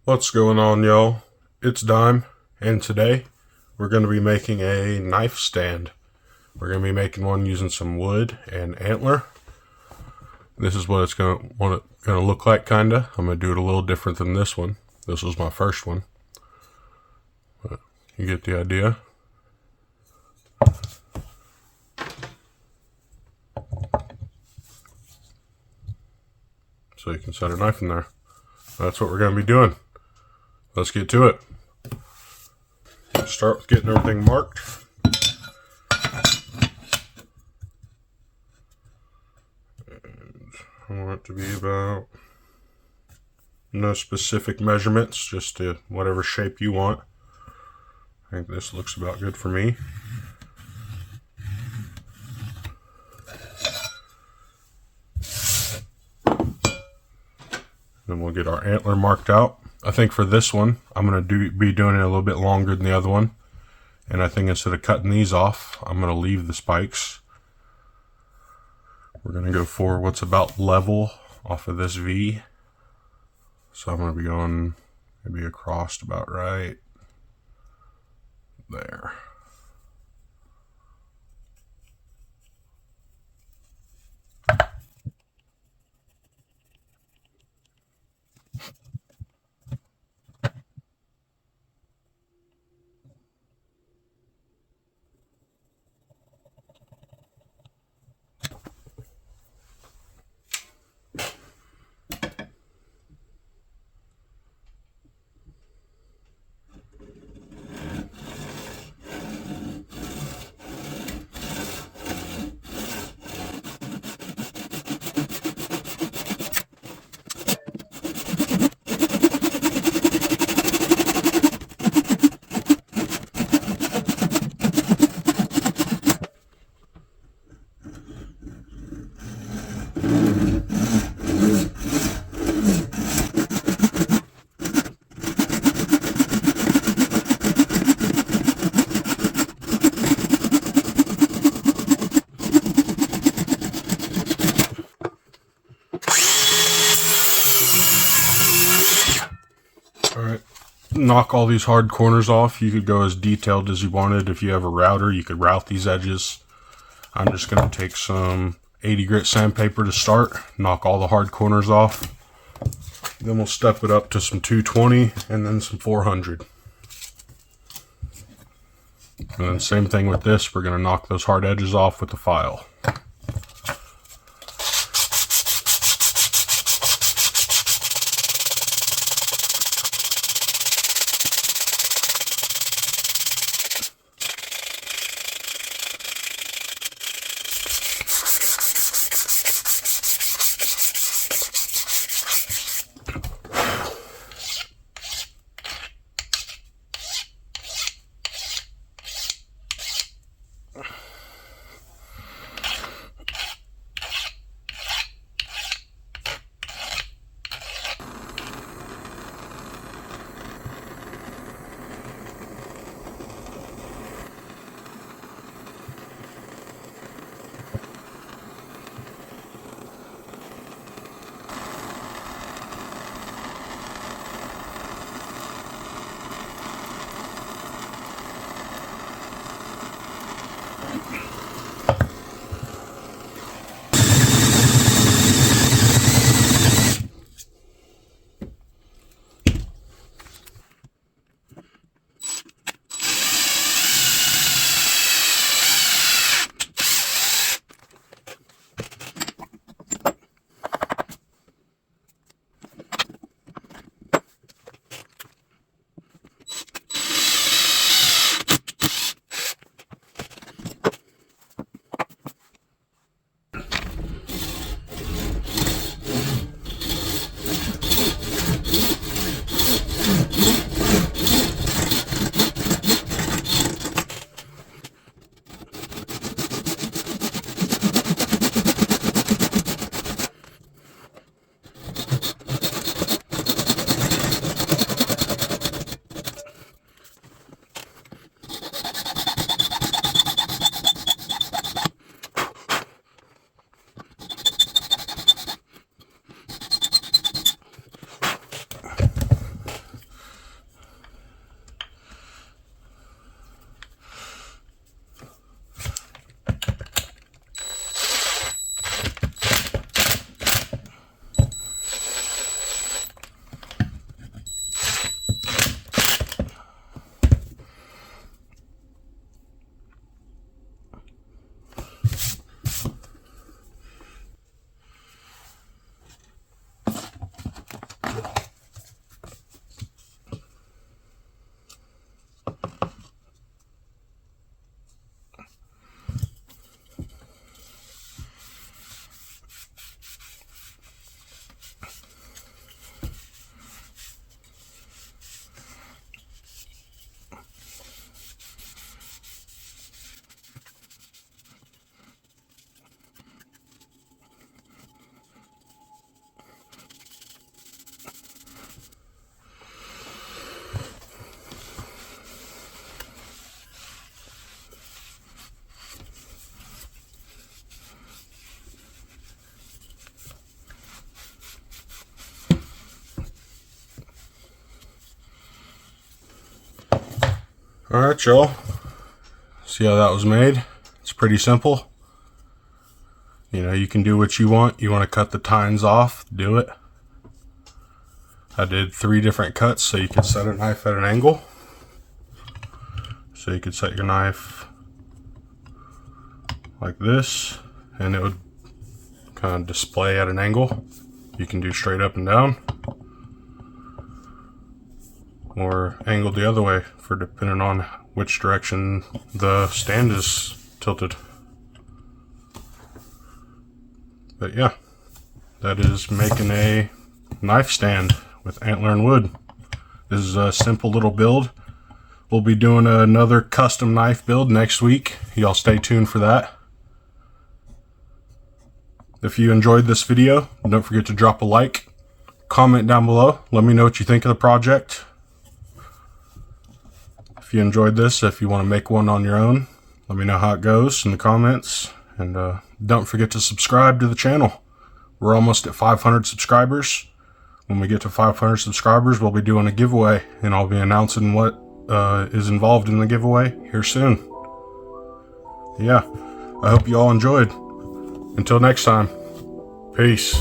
What's going on, y'all? It's Dime, and today we're going to be making a knife stand. We're going to be making one using some wood and antler. This is what it's going to look like, kinda. I'm going to do it a little different than this one. This was my first one, but you get the idea. So you can set a knife in there. That's what we're going to be doing. Let's get to it. Start with getting everything marked. And I want it to be about no specific measurements, just to whatever shape you want. I think this looks about good for me. Then we'll get our antler marked out. I think for this one, I'm going to be doing it a little bit longer than the other one. And I think instead of cutting these off, I'm going to leave the spikes. We're going to go for what's about level off of this V. So I'm going to be going maybe across about right there. Alright, knock all these hard corners off. You could go as detailed as you wanted. If you have a router, you could route these edges. I'm just going to take some 80 grit sandpaper to start, knock all the hard corners off. Then we'll step it up to some 220 and then some 400. And then same thing with this, we're going to knock those hard edges off with the file. Alright, y'all. See how that was made? It's pretty simple. You know, you can do what you want. You want to cut the tines off, do it. I did 3 different cuts so you could set a knife at an angle. So you could set your knife like this, and it would kind of display at an angle. You can do straight up and down, or angled the other way for depending on which direction the stand is tilted. But yeah, that is making a knife stand with antler and wood. This is a simple little build. We'll be doing another custom knife build next week. Y'all stay tuned for that. If you enjoyed this video, don't forget to drop a like, comment down below, let me know what you think of the project. If you enjoyed this, if you want to make one on your own, let me know how it goes in the comments. And don't forget to subscribe to the channel. We're almost at 500 subscribers. When we get to 500 subscribers, we'll be doing a giveaway, and I'll be announcing what is involved in the giveaway here soon. Yeah, I hope you all enjoyed. Until next time, peace.